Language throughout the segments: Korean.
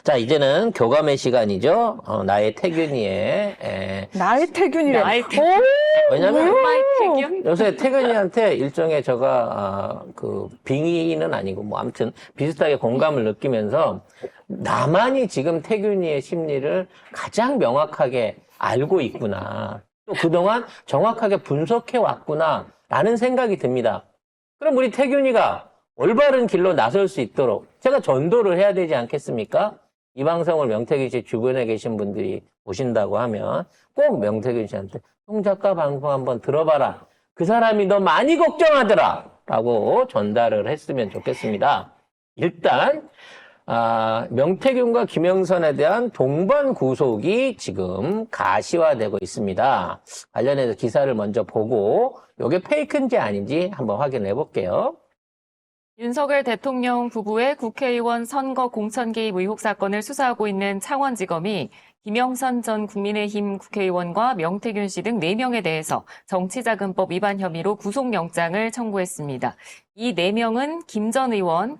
자, 이제는 교감의 시간이죠. 나의 태균이의. 나의 태균이래. 나의 태균. 왜냐면 엄마의 태균? 요새 태균이한테 일종의 제가 그 빙의는 아니고 뭐 아무튼 비슷하게 공감을 느끼면서 나만이 지금 태균이의 심리를 가장 명확하게 알고 있구나. 또 그동안 정확하게 분석해 왔구나 라는 생각이 듭니다. 그럼 우리 태균이가 올바른 길로 나설 수 있도록 제가 전도를 해야 되지 않겠습니까? 이 방송을 명태균 씨 주변에 계신 분들이 보신다고 하면 꼭 명태균 씨한테 송 작가 방송 한번 들어봐라. 그 사람이 너 많이 걱정하더라. 라고 전달을 했으면 좋겠습니다. 일단 명태균과 김영선에 대한 동반 구속이 지금 가시화되고 있습니다. 관련해서 기사를 먼저 보고 이게 페이크인지 아닌지 한번 확인해 볼게요. 윤석열 대통령 부부의 국회의원 선거 공천 개입 의혹 사건을 수사하고 있는 창원지검이 김영선 전 국민의힘 국회의원과 명태균 씨 등 4명에 대해서 정치자금법 위반 혐의로 구속영장을 청구했습니다. 이 4명은 김 전 의원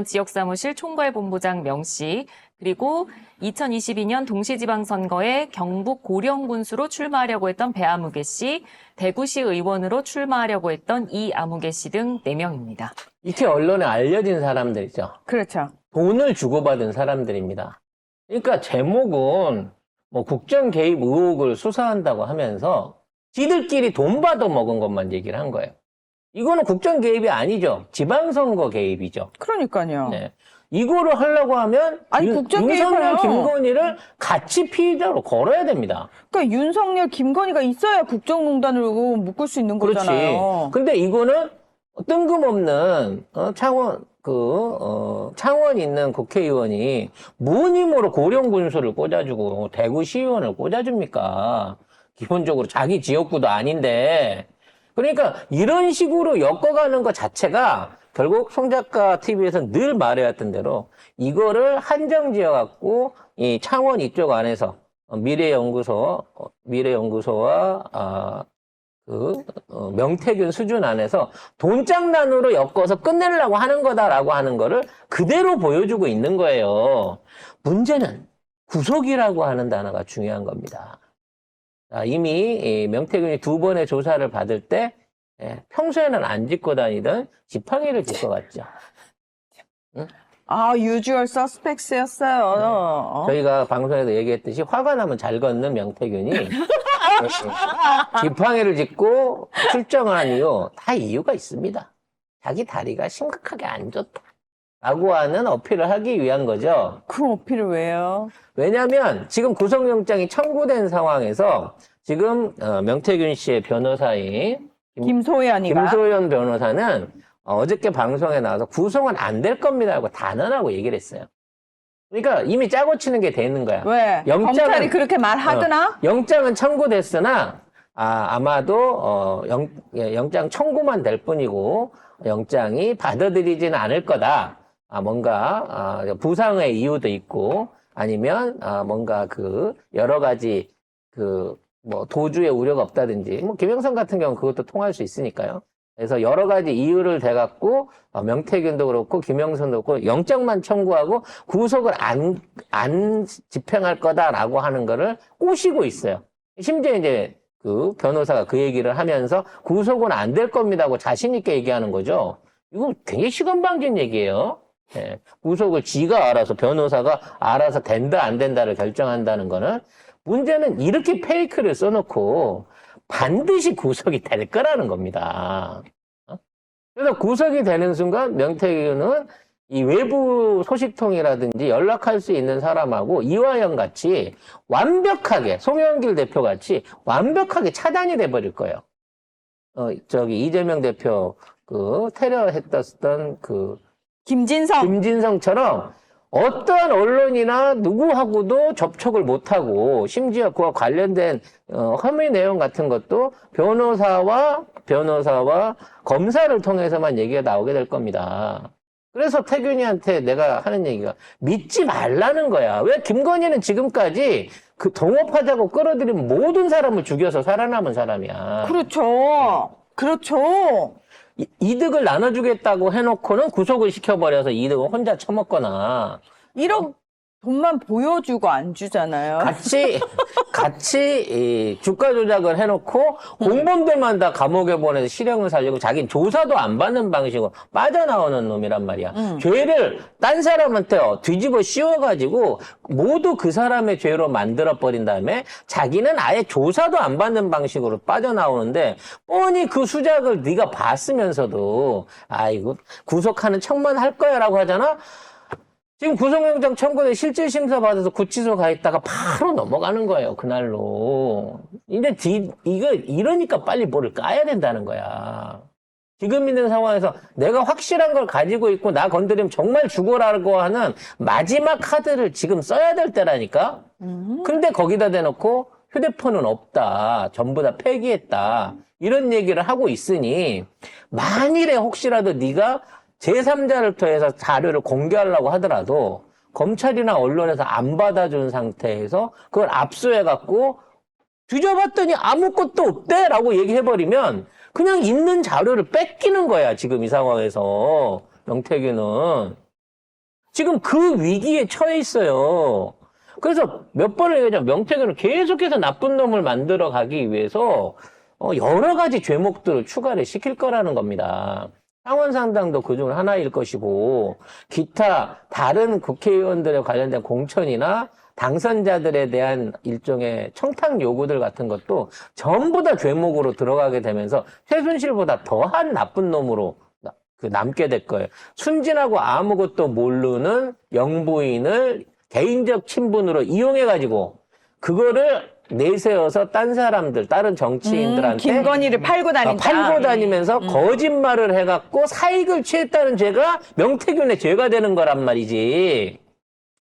지역사무실 총괄본부장 명씨, 그리고 2022년 동시지방선거에 경북 고령군수로 출마하려고 했던 배아무개 씨, 대구시 의원으로 출마하려고 했던 이아무개 씨 등 4명입니다. 이렇게 언론에 알려진 사람들이죠. 그렇죠. 돈을 주고받은 사람들입니다. 그러니까 제목은 뭐 국정 개입 의혹을 수사한다고 하면서 지들끼리 돈 받아 먹은 것만 얘기를 한 거예요. 이거는 국정 개입이 아니죠. 지방선거 개입이죠. 그러니까요. 네. 이거를 하려고 하면 아니, 국정 윤석열, 개입하요. 김건희를 같이 피의자로 걸어야 됩니다. 그러니까 윤석열, 김건희가 있어야 국정농단으로 묶을 수 있는 그렇지. 거잖아요. 근데 이거는 뜬금없는 창원 있는 국회의원이 뭔 힘으로 고령군수를 꽂아주고 대구시의원을 꽂아줍니까? 기본적으로 자기 지역구도 아닌데. 그러니까 이런 식으로 엮어가는 것 자체가 결국 송 작가 TV에서 늘 말해왔던 대로 이거를 한정지어갖고 이 창원 이쪽 안에서 미래연구소와 명태균 수준 안에서 돈장난으로 엮어서 끝내려고 하는 거다라고 하는 거를 그대로 보여주고 있는 거예요. 문제는 구속이라고 하는 단어가 중요한 겁니다. 이미 명태균이 2번의 조사를 받을 때 평소에는 안 짚고 다니던 지팡이를 짚고 갔죠. 응? 유주얼 서스펙스였어요. 저희가 방송에서 얘기했듯이 화가 나면 잘 걷는 명태균이 지팡이를 짚고 출정한 이유 다 이유가 있습니다. 자기 다리가 심각하게 안 좋다 라고 하는 어필을 하기 위한 거죠. 그 어필을 왜요? 왜냐하면 지금 구속영장이 청구된 상황에서 지금 명태균 씨의 변호사인 김소연이가. 김소연 변호사는 어저께 방송에 나와서 구속은 안 될 겁니다 하고 단언하고 얘기를 했어요. 그러니까 이미 짜고 치는 게 되는 거야. 왜? 검찰이 그렇게 말하더나? 영장은 청구됐으나 아마도 영장 청구만 될 뿐이고 영장이 받아들이지는 않을 거다. 뭔가 부상의 이유도 있고 아니면 뭔가 여러 가지 뭐 도주의 우려가 없다든지 뭐 김영선 같은 경우는 그것도 통할 수 있으니까요. 그래서 여러 가지 이유를 대갖고 명태균도 그렇고 김영선도 그렇고 영장만 청구하고 구속을 안 집행할 거다라고 하는 거를 꼬시고 있어요. 심지어 이제 그 변호사가 그 얘기를 하면서 구속은 안 될 겁니다 하고 자신 있게 얘기하는 거죠. 이거 굉장히 시건방진 얘기예요. 예, 구속을 지가 알아서 변호사가 알아서 된다 안 된다를 결정한다는 거는 문제는 이렇게 페이크를 써놓고 반드시 구속이 될 거라는 겁니다. 그래서 구속이 되는 순간 명태균은 이 외부 소식통이라든지 연락할 수 있는 사람하고 이화영 같이 완벽하게 송영길 대표 같이 완벽하게 차단이 돼버릴 거예요. 이재명 대표 테러 했던 김진성처럼 어떠한 언론이나 누구하고도 접촉을 못하고 심지어 그와 관련된 혐의 내용 같은 것도 변호사와 검사를 통해서만 얘기가 나오게 될 겁니다. 그래서 태균이한테 내가 하는 얘기가 믿지 말라는 거야. 왜 김건희는 지금까지 그 동업하자고 끌어들인 모든 사람을 죽여서 살아남은 사람이야. 그렇죠. 이득을 나눠주겠다고 해놓고는 구속을 시켜버려서 이득을 혼자 처먹거나 돈만 보여주고 안 주잖아요. 같이 이 주가 조작을 해놓고 공범들만 다 감옥에 보내서 실형을 살리고 자기는 조사도 안 받는 방식으로 빠져나오는 놈이란 말이야. 죄를 딴 사람한테 뒤집어 씌워가지고 모두 그 사람의 죄로 만들어버린 다음에 자기는 아예 조사도 안 받는 방식으로 빠져나오는데 뻔히 그 수작을 네가 봤으면서도 아이고 구속하는 척만 할 거야 라고 하잖아. 지금 구속영장 청구돼 실질심사 받아서 구치소 가 있다가 바로 넘어가는 거예요, 그날로. 이제 이거 이러니까 빨리 뭐를 까야 된다는 거야. 지금 있는 상황에서 내가 확실한 걸 가지고 있고 나 건드리면 정말 죽어라고 하는 마지막 카드를 지금 써야 될 때라니까? 근데 거기다 대놓고 휴대폰은 없다. 전부 다 폐기했다. 이런 얘기를 하고 있으니 만일에 혹시라도 네가 제3자를 통해서 자료를 공개하려고 하더라도 검찰이나 언론에서 안 받아준 상태에서 그걸 압수해갖고 뒤져봤더니 아무것도 없대 라고 얘기해버리면 그냥 있는 자료를 뺏기는 거야 지금 이 상황에서. 명태균은 지금 그 위기에 처해 있어요. 그래서 몇 번을 얘기하자면 명태균은 계속해서 나쁜 놈을 만들어 가기 위해서 여러 가지 죄목들을 추가를 시킬 거라는 겁니다. 상원상당도 그중 하나일 것이고 기타 다른 국회의원들에 관련된 공천이나 당선자들에 대한 일종의 청탁 요구들 같은 것도 전부 다 죄목으로 들어가게 되면서 최순실보다 더한 나쁜 놈으로 남게 될 거예요. 순진하고 아무것도 모르는 영부인을 개인적 친분으로 이용해가지고 그거를 내세워서 딴 사람들, 다른 정치인들한테 김건희를 팔고 다닌다. 팔고 다니면서 거짓말을 해갖고 사익을 취했다는 죄가 명태균의 죄가 되는 거란 말이지.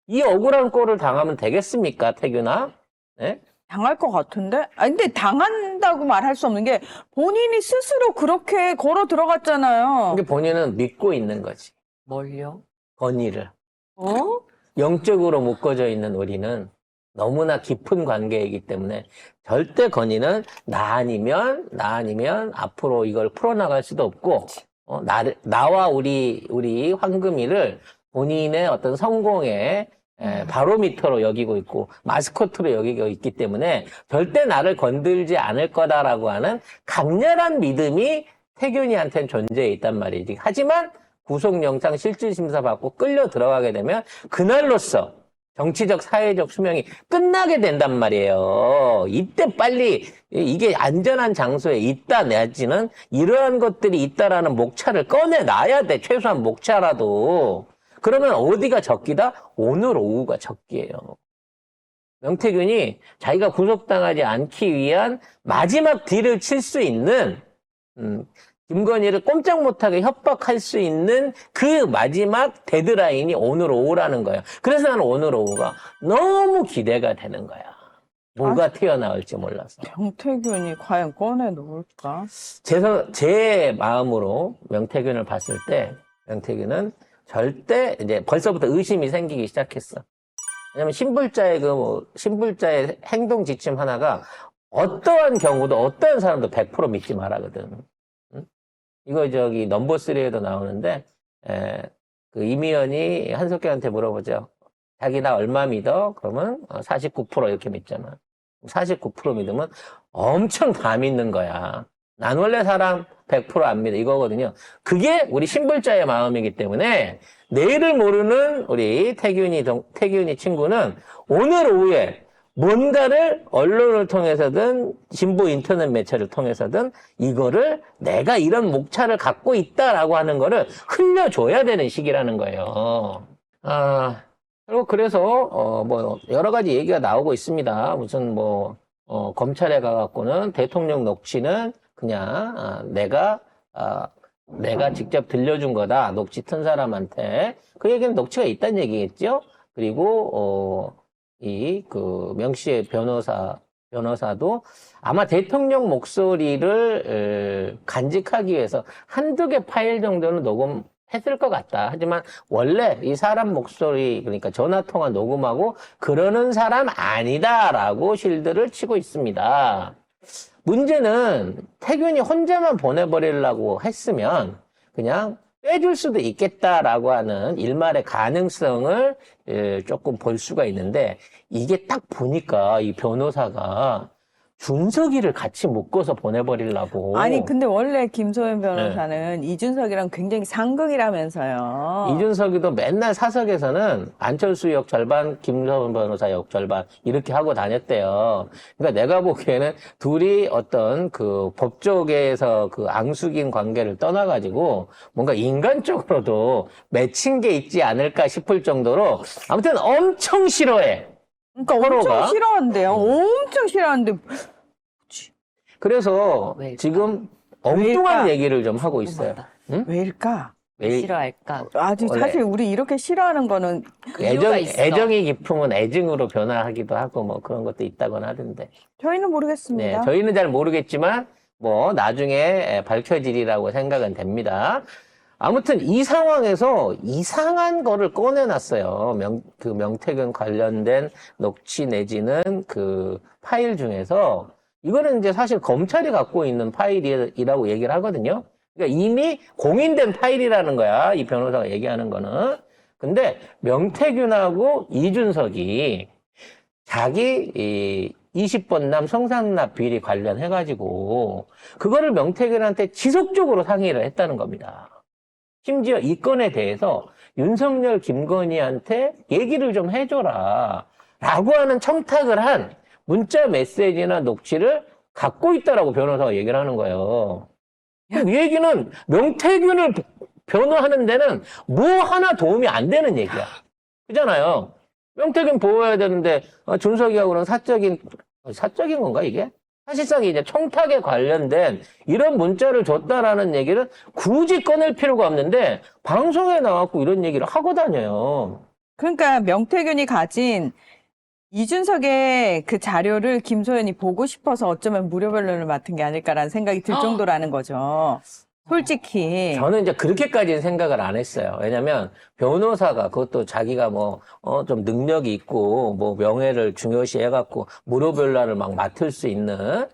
이 억울한 꼴을 당하면 되겠습니까, 태균아? 네? 당할 것 같은데? 아니, 근데 당한다고 말할 수 없는 게 본인이 스스로 그렇게 걸어 들어갔잖아요. 이게 본인은 믿고 있는 거지. 뭘요? 건의를. 어? 영적으로 묶어져 있는 우리는 너무나 깊은 관계이기 때문에 절대 건의는 나 아니면 앞으로 이걸 풀어나갈 수도 없고, 나와 우리 황금이를 본인의 어떤 성공의 바로미터로 여기고 있고 마스코트로 여기고 있기 때문에 절대 나를 건들지 않을 거다라고 하는 강렬한 믿음이 태균이한테는 존재해 있단 말이지. 하지만 구속영장 실질심사 받고 끌려 들어가게 되면 그날로써 정치적, 사회적 수명이 끝나게 된단 말이에요. 이때 빨리 이게 안전한 장소에 있다 내지는 이러한 것들이 있다라는 목차를 꺼내놔야 돼. 최소한 목차라도. 그러면 어디가 적기다? 오늘 오후가 적기예요. 명태균이 자기가 구속당하지 않기 위한 마지막 딜을 칠 수 있는 김건희를 꼼짝 못하게 협박할 수 있는 그 마지막 데드라인이 오늘 오후라는 거예요. 그래서 나는 오늘 오후가 너무 기대가 되는 거야. 뭐가 튀어나올지 몰라서. 명태균이 과연 꺼내놓을까? 제 마음으로 명태균을 봤을 때 명태균은 절대 이제 벌써부터 의심이 생기기 시작했어. 왜냐면 신불자의 행동 지침 하나가 어떠한 경우도 어떠한 사람도 100% 믿지 말아거든. 응? 이거 넘버3에도 나오는데 그 이미연이 한석규한테 물어보죠. 자기 나 얼마 믿어? 그러면 49% 이렇게 믿잖아. 49% 믿으면 엄청 다 믿는 거야. 난 원래 사람 100% 안 믿어. 이거거든요. 그게 우리 신불자의 마음이기 때문에 내일을 모르는 우리 태균이 친구는 오늘 오후에 뭔가를 언론을 통해서든 진보 인터넷 매체를 통해서든 이거를 내가 이런 목차를 갖고 있다라고 하는 거를 흘려줘야 되는 시기라는 거예요. 그리고 그래서 뭐 여러 가지 얘기가 나오고 있습니다. 무슨 검찰에 가갖고는 대통령 녹취는 그냥 내가 직접 들려준 거다. 녹취 튼 사람한테. 그 얘기는 녹취가 있다는 얘기겠죠. 그리고 명씨의 변호사도 아마 대통령 목소리를 간직하기 위해서 한두 개 파일 정도는 녹음했을 것 같다. 하지만 원래 이 사람 목소리, 그러니까 전화통화 녹음하고 그러는 사람 아니다라고 실드를 치고 있습니다. 문제는 태균이 혼자만 보내버리려고 했으면 그냥 빼줄 수도 있겠다라고 하는 일말의 가능성을 조금 볼 수가 있는데 이게 딱 보니까 이 변호사가 준석이를 같이 묶어서 보내버리려고. 아니 근데 원래 김소연 변호사는 이준석이랑 굉장히 상극이라면서요. 이준석이도 맨날 사석에서는 안철수 역 절반, 김소연 변호사 역 절반 이렇게 하고 다녔대요. 그러니까 내가 보기에는 둘이 어떤 그 법조계에서 그 앙숙인 관계를 떠나가지고 뭔가 인간적으로도 맺힌 게 있지 않을까 싶을 정도로 아무튼 엄청 싫어해. 그러니까 서로가. 엄청 싫어한대요. 엄청 싫어하는데 그래서 왜일까? 지금 엉뚱한 왜일까? 얘기를 좀 하고 있어요. 응? 왜일까? 왜 싫어할까? 아주 원래- 사실 우리 이렇게 싫어하는 거는 이유가 있어. 애정이 깊으면 애증으로 변화하기도 하고 뭐 그런 것도 있다고는 하던데. 저희는 네, 모르겠습니다. 저희는 잘 모르겠지만 뭐 나중에 밝혀지리라고 생각은 됩니다. 아무튼 이 상황에서 이상한 거를 꺼내놨어요. 명태균 관련된 녹취 내지는 그 파일 중에서 이거는 이제 사실 검찰이 갖고 있는 파일이라고 얘기를 하거든요. 그러니까 이미 공인된 파일이라는 거야. 이 변호사가 얘기하는 거는. 근데 명태균하고 이준석이 자기 이 20번남 성상납 비리 관련해가지고 그거를 명태균한테 지속적으로 상의를 했다는 겁니다. 심지어 이 건에 대해서 윤석열, 김건희한테 얘기를 좀 해줘라 라고 하는 청탁을 한 문자 메시지나 녹취를 갖고 있다라고 변호사가 얘기를 하는 거예요. 이 얘기는 명태균을 변호하는 데는 뭐 하나 도움이 안 되는 얘기야. 그잖아요. 명태균 보호해야 되는데 준석이하고는 사적인 건가 이게? 사실상 이제 청탁에 관련된 이런 문자를 줬다라는 얘기를 굳이 꺼낼 필요가 없는데 방송에 나왔고 이런 얘기를 하고 다녀요. 그러니까 명태균이 가진 이준석의 그 자료를 김소연이 보고 싶어서 어쩌면 무료 변론을 맡은 게 아닐까라는 생각이 들 정도라는 거죠. 솔직히. 저는 이제 그렇게까지는 생각을 안 했어요. 왜냐면 변호사가 그것도 자기가 좀 능력이 있고 뭐 명예를 중요시 해갖고 무료 변론을 막 맡을 수 있는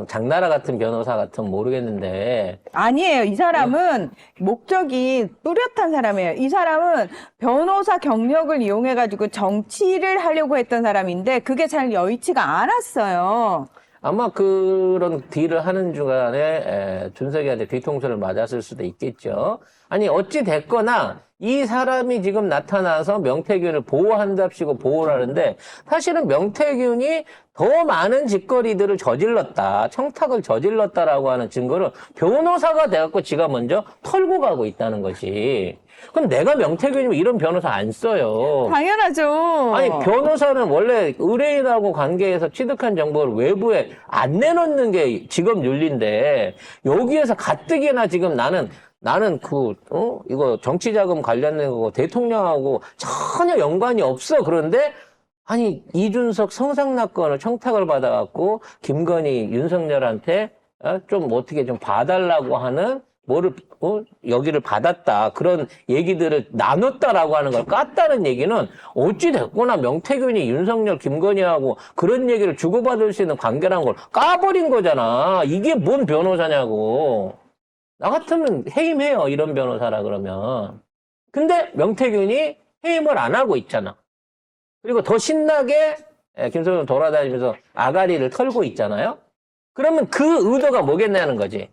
장나라 같은 변호사 같으면 모르겠는데 아니에요. 이 사람은 목적이 뚜렷한 사람이에요. 이 사람은 변호사 경력을 이용해가지고 정치를 하려고 했던 사람인데 그게 잘 여의치가 않았어요. 아마 그런 딜을 하는 중간에 준석이한테 뒤통수를 맞았을 수도 있겠죠. 아니 어찌 됐거나 이 사람이 지금 나타나서 명태균을 보호한답시고 보호를 하는데 사실은 명태균이 더 많은 짓거리들을 저질렀다, 청탁을 저질렀다라고 하는 증거를 변호사가 돼갖고 지가 먼저 털고 가고 있다는 거지. 그럼 내가 명태균이면 이런 변호사 안 써요. 당연하죠. 아니 변호사는 원래 의뢰인하고 관계에서 취득한 정보를 외부에 안 내놓는 게 직업 윤리인데 여기에서 가뜩이나 지금 나는 이거 정치자금 관련된 거고 대통령하고 전혀 연관이 없어. 그런데 아니 이준석 성상납 건을 청탁을 받아갖고 김건희 윤석열한테 좀 어떻게 좀 봐달라고 하는 여기를 받았다. 그런 얘기들을 나눴다라고 하는 걸 깠다는 얘기는 어찌됐거나 명태균이 윤석열, 김건희하고 그런 얘기를 주고받을 수 있는 관계라는 걸 까버린 거잖아. 이게 뭔 변호사냐고. 나 같으면 해임해요. 이런 변호사라 그러면. 근데 명태균이 해임을 안 하고 있잖아. 그리고 더 신나게 김소연 돌아다니면서 아가리를 털고 있잖아요. 그러면 그 의도가 뭐겠냐는 거지.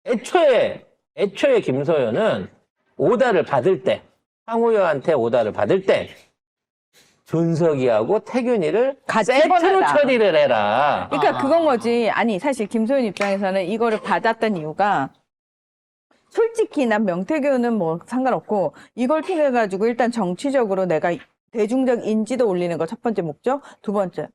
애초에 김소연은 오다를 받을 때, 황우여한테 오다를 받을 때, 준석이하고 태균이를 같이 세트로 보내라. 처리를 해라. 그러니까 그건 거지. 아니 사실 김소연 입장에서는 이거를 받았던 이유가 솔직히 난 명태균은 뭐 상관없고 이걸 통해 가지고 일단 정치적으로 내가 대중적 인지도 올리는 거 첫 번째 목적. 두 번째,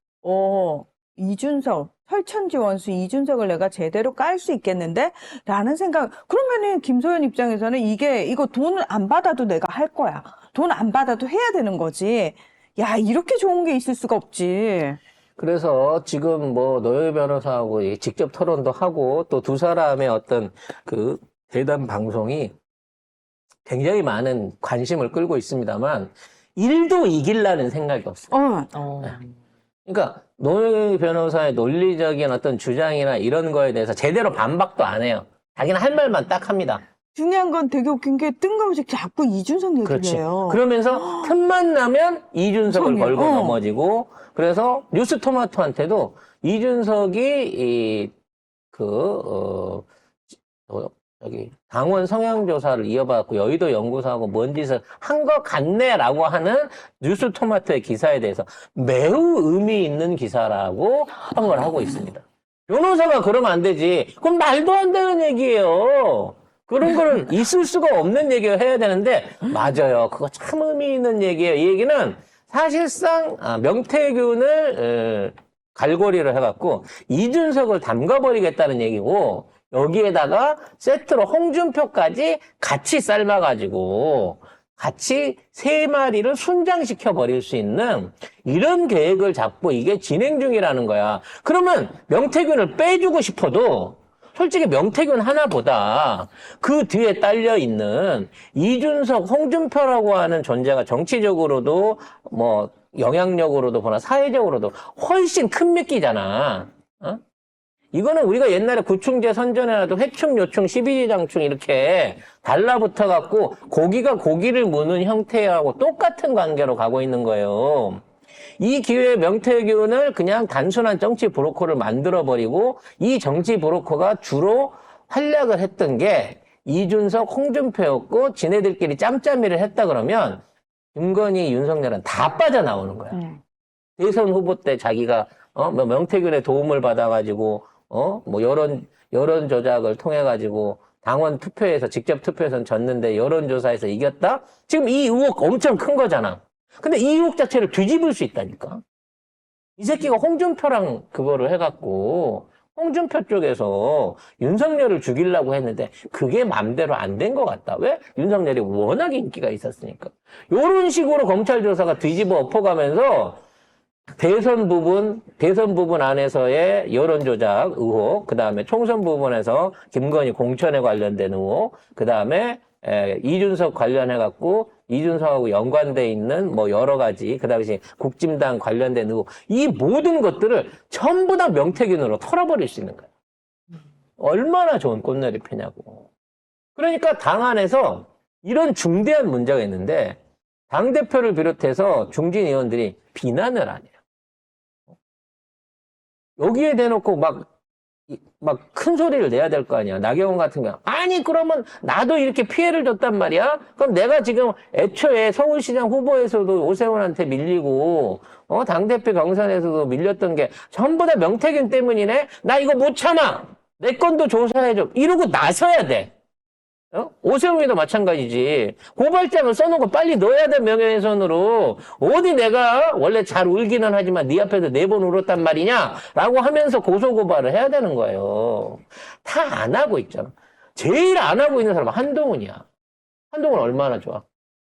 이준석 설천지 원수 이준석을 내가 제대로 깔 수 있겠는데? 라는 생각. 그러면은 김소연 입장에서는 이거 돈을 안 받아도 내가 할 거야. 돈 안 받아도 해야 되는 거지. 야, 이렇게 좋은 게 있을 수가 없지. 그래서 지금 뭐 노영희 변호사하고 직접 토론도 하고 또 두 사람의 어떤 그 대담 방송이 굉장히 많은 관심을 끌고 있습니다만 일도 이길라는 생각이 없어요. 그러니까 노영희 변호사의 논리적인 어떤 주장이나 이런 거에 대해서 제대로 반박도 안 해요. 자기는 할 말만 딱 합니다. 중요한 건 되게 웃긴 게 뜬금없이 자꾸 이준석 얘기를 그렇지. 해요. 그러면서 틈만 나면 이준석을 이준석이요. 걸고 넘어지고, 그래서 뉴스토마토한테도 이준석이 여기 당원 성향조사를 이어받고 여의도 연구소하고 뭔 짓을 한 것 같네라고 하는 뉴스토마토의 기사에 대해서 매우 의미 있는 기사라고 평을 하고 있습니다. 변호사가 그러면 안 되지. 그럼 말도 안 되는 얘기예요. 그런 거는 있을 수가 없는 얘기를 해야 되는데, 맞아요. 그거 참 의미 있는 얘기예요. 이 얘기는 사실상 명태균을 갈고리를 해갖고 이준석을 담가버리겠다는 얘기고, 여기에다가 세트로 홍준표까지 같이 삶아가지고 같이 세 마리를 순장시켜 버릴 수 있는 이런 계획을 잡고 이게 진행 중이라는 거야. 그러면 명태균을 빼주고 싶어도 솔직히 명태균 하나보다 그 뒤에 딸려 있는 이준석, 홍준표라고 하는 존재가 정치적으로도 뭐 영향력으로도 보나 사회적으로도 훨씬 큰 미끼잖아. 어? 이거는 우리가 옛날에 구충제 선전해놔도 회충, 요충, 12지장충 이렇게 달라붙어갖고 고기가 고기를 무는 형태하고 똑같은 관계로 가고 있는 거예요. 이 기회에 명태균을 그냥 단순한 정치 브로커를 만들어버리고 이 정치 브로커가 주로 활약을 했던 게 이준석, 홍준표였고 지네들끼리 짬짬이를 했다 그러면 김건희, 윤석열은 다 빠져나오는 거야. 대선 후보 때 자기가 명태균의 도움을 받아가지고 뭐 여론 조작을 통해 가지고 당원 투표에서 직접 투표에서는 졌는데 여론조사에서 이겼다? 지금 이 의혹 엄청 큰 거잖아. 근데 이 의혹 자체를 뒤집을 수 있다니까. 이 새끼가 홍준표랑 그거를 해갖고 홍준표 쪽에서 윤석열을 죽이려고 했는데 그게 맘대로 안 된 것 같다. 왜? 윤석열이 워낙 인기가 있었으니까. 요런 식으로 검찰 조사가 뒤집어 엎어가면서 대선 부분 안에서의 여론조작 의혹, 그 다음에 총선 부분에서 김건희 공천에 관련된 의혹, 그 다음에 이준석 관련해갖고 이준석하고 연관돼 있는 뭐 여러 가지, 그 당시 국진당 관련된 의혹, 이 모든 것들을 전부 다 명태균으로 털어버릴 수 있는 거야. 얼마나 좋은 꽃놀이표냐고. 그러니까 당 안에서 이런 중대한 문제가 있는데 당대표를 비롯해서 중진 의원들이 비난을 안 해요. 여기에 대놓고 막 큰 소리를 내야 될 거 아니야. 나경원 같은 경우. 아니, 그러면 나도 이렇게 피해를 줬단 말이야? 그럼 내가 지금 애초에 서울시장 후보에서도 오세훈한테 밀리고, 당대표 경선에서도 밀렸던 게 전부 다 명태균 때문이네? 나 이거 못 참아! 내 건도 조사해줘. 이러고 나서야 돼. 오세훈이도 마찬가지지. 고발장을 써놓고 빨리 넣어야 돼, 명예훼손으로. 어디 내가 원래 잘 울기는 하지만 네 앞에서 4번 울었단 말이냐? 라고 하면서 고소고발을 해야 되는 거예요. 다 안 하고 있잖아. 제일 안 하고 있는 사람은 한동훈이야. 한동훈 얼마나 좋아.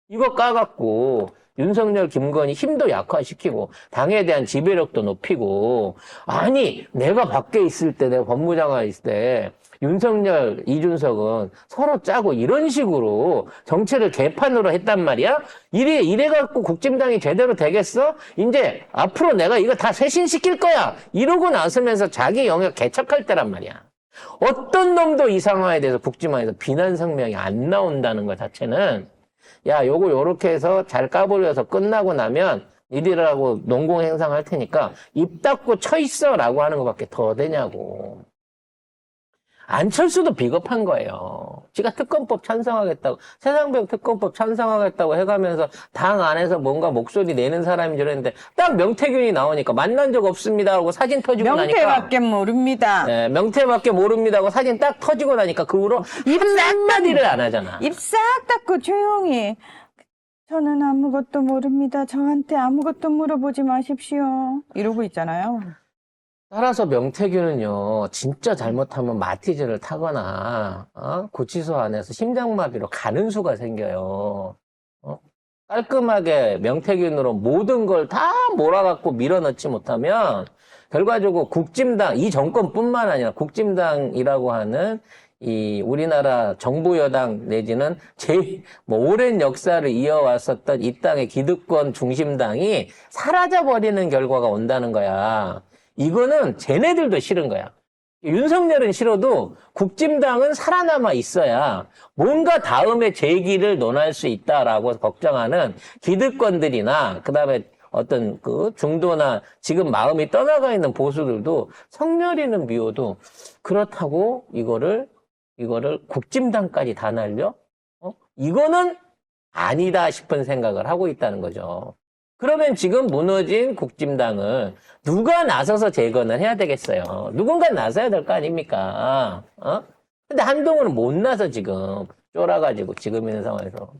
이거 까갖고 윤석열, 김건희 힘도 약화시키고 당에 대한 지배력도 높이고, 아니 내가 밖에 있을 때, 내가 법무장관 있을 때 윤석열, 이준석은 서로 짜고 이런 식으로 정치를 개판으로 했단 말이야? 이래갖고 국진당이 제대로 되겠어? 이제 앞으로 내가 이거 다 쇄신시킬 거야! 이러고 나서면서 자기 영역 개척할 때란 말이야. 어떤 놈도 이 상황에 대해서 국지만에서 비난 성명이 안 나온다는 것 자체는, 야, 요거 요렇게 해서 잘 까불려서 끝나고 나면 니들하고 농공행상할 테니까 입 닫고 쳐 있어! 라고 하는 것밖에 더 되냐고. 안철수도 비겁한 거예요. 지가 특검법 찬성하겠다고, 세상배우 특검법 찬성하겠다고 해가면서 당 안에서 뭔가 목소리 내는 사람인 줄 알았는데 딱 명태균이 나오니까 만난 적 없습니다 하고 사진 터지고 나니까 명태밖에 모릅니다. 네, 명태밖에 모릅니다 하고 사진 딱 터지고 나니까 그 후로 한마디를 안 하잖아. 입 싹 닫고 조용히. 저는 아무것도 모릅니다. 저한테 아무것도 물어보지 마십시오. 이러고 있잖아요. 따라서 명태균은요, 진짜 잘못하면 마티즈를 타거나, 구치소 안에서 심장마비로 가는 수가 생겨요. 깔끔하게 명태균으로 모든 걸 다 몰아갖고 밀어넣지 못하면, 결과적으로 국진당, 이 정권뿐만 아니라 국진당이라고 하는 이 우리나라 정부 여당 내지는 제일 오랜 역사를 이어왔었던 이 땅의 기득권 중심당이 사라져버리는 결과가 온다는 거야. 이거는 쟤네들도 싫은 거야. 윤석열은 싫어도 국진당은 살아남아 있어야 뭔가 다음에 재기를 논할 수 있다라고 걱정하는 기득권들이나 그다음에 어떤 그 중도나 지금 마음이 떠나가 있는 보수들도 성렬이는 미워도 그렇다고 이거를 국진당까지 다 날려? 이거는 아니다 싶은 생각을 하고 있다는 거죠. 그러면 지금 무너진 국진당을 누가 나서서 재건을 해야 되겠어요. 누군가 나서야 될 거 아닙니까? 근데 한동훈은 못 나서 지금 쫄아가지고 지금 있는 상황에서.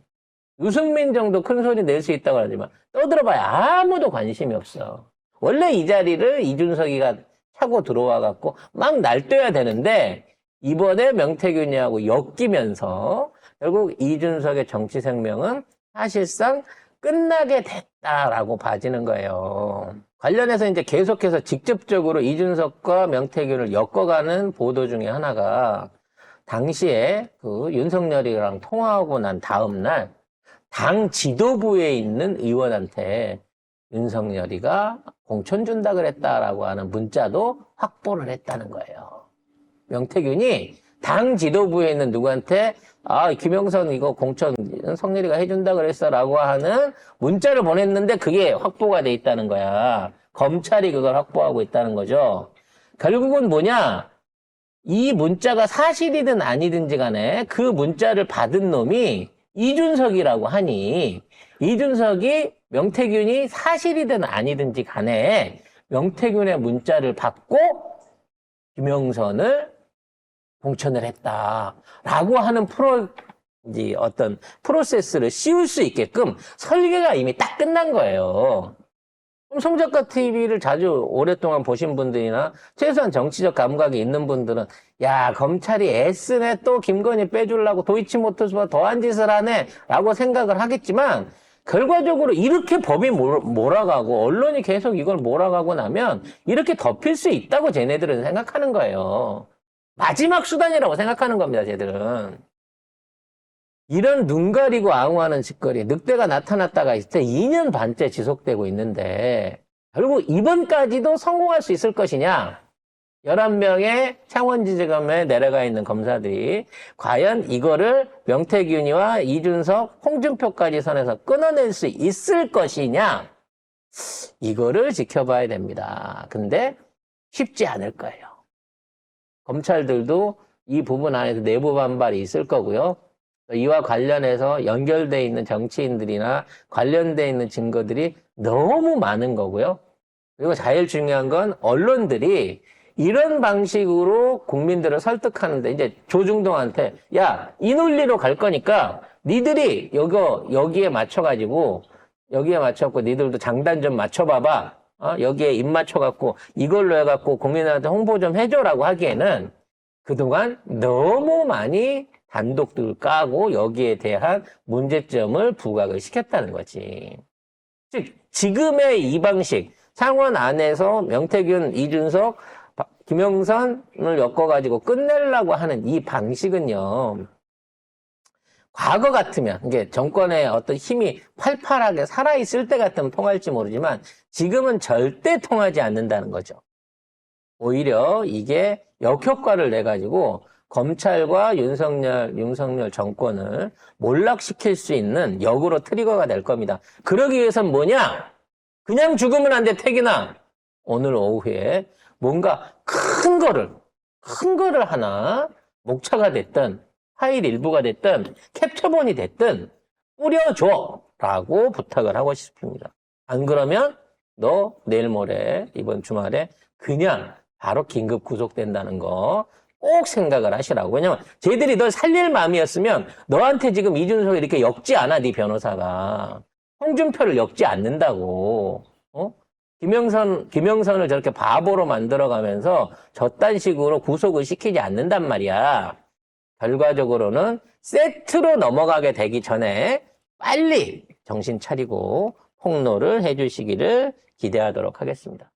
유승민 정도 큰 소리 낼 수 있다고 하지만 떠들어봐야 아무도 관심이 없어. 원래 이 자리를 이준석이가 차고 들어와갖고 막 날뛰어야 되는데 이번에 명태균이하고 엮이면서 결국 이준석의 정치 생명은 사실상 끝나게 됐다라고 봐지는 거예요. 관련해서 이제 계속해서 직접적으로 이준석과 명태균을 엮어가는 보도 중에 하나가 당시에 그 윤석열이랑 통화하고 난 다음 날 당 지도부에 있는 의원한테 윤석열이가 공천 준다 그랬다라고 하는 문자도 확보를 했다는 거예요. 명태균이 당 지도부에 있는 누구한테 김영선 이거 공천 성렬이가 해준다 그랬어라고 하는 문자를 보냈는데 그게 확보가 돼 있다는 거야. 검찰이 그걸 확보하고 있다는 거죠. 결국은 뭐냐? 이 문자가 사실이든 아니든지 간에 그 문자를 받은 놈이 이준석이라고 하니 이준석이 명태균이 사실이든 아니든지 간에 명태균의 문자를 받고 김영선을 공천을 했다라고 하는 어떤 프로세스를 씌울 수 있게끔 설계가 이미 딱 끝난 거예요. 그럼 송작가 TV를 자주 오랫동안 보신 분들이나 최소한 정치적 감각이 있는 분들은 야 검찰이 애쓰네 또 김건희 빼주려고 도이치모터스보다 더한 짓을 하네 라고 생각을 하겠지만 결과적으로 이렇게 법이 몰아가고 언론이 계속 이걸 몰아가고 나면 이렇게 덮일 수 있다고 쟤네들은 생각하는 거예요. 마지막 수단이라고 생각하는 겁니다, 쟤들은. 이런 눈 가리고 앙호하는 짓거리, 늑대가 나타났다가 있을 때 2년 반째 지속되고 있는데 결국 이번까지도 성공할 수 있을 것이냐? 11명의 창원지검에 내려가 있는 검사들이 과연 이거를 명태균이와 이준석, 홍준표까지 선에서 끊어낼 수 있을 것이냐? 이거를 지켜봐야 됩니다. 근데 쉽지 않을 거예요. 검찰들도 이 부분 안에서 내부 반발이 있을 거고요. 이와 관련해서 연결되어 있는 정치인들이나 관련되어 있는 증거들이 너무 많은 거고요. 그리고 제일 중요한 건 언론들이 이런 방식으로 국민들을 설득하는데 이제 조중동한테 야, 이 논리로 갈 거니까 니들이 여기에 맞춰가지고 니들도 장단 좀 맞춰봐봐. 여기에 입 맞춰갖고 이걸로 해갖고 국민들한테 홍보 좀 해줘라고 하기에는 그동안 너무 많이 단독들 까고 여기에 대한 문제점을 부각을 시켰다는 거지. 즉 지금의 이 방식 창원 안에서 명태균, 이준석, 김영선을 엮어가지고 끝내려고 하는 이 방식은요. 과거 같으면 이게 정권의 어떤 힘이 팔팔하게 살아있을 때 같으면 통할지 모르지만 지금은 절대 통하지 않는다는 거죠. 오히려 이게 역효과를 내가지고 검찰과 윤석열 정권을 몰락시킬 수 있는 역으로 트리거가 될 겁니다. 그러기 위해선 뭐냐? 그냥 죽으면 안 돼, 태균아. 오늘 오후에 뭔가 큰 거를 하나 목차가 됐든 파일 일부가 됐든 캡처본이 됐든 뿌려줘 라고 부탁을 하고 싶습니다. 안 그러면 너 내일 모레 이번 주말에 그냥 바로 긴급 구속된다는 거 꼭 생각을 하시라고. 왜냐면 쟤들이 널 살릴 마음이었으면 너한테 지금 이준석이 이렇게 엮지 않아, 네 변호사가. 홍준표를 엮지 않는다고. 김영선을 저렇게 바보로 만들어가면서 저딴 식으로 구속을 시키지 않는단 말이야. 결과적으로는 세트로 넘어가게 되기 전에 빨리 정신 차리고 폭로를 해주시기를 기대하도록 하겠습니다.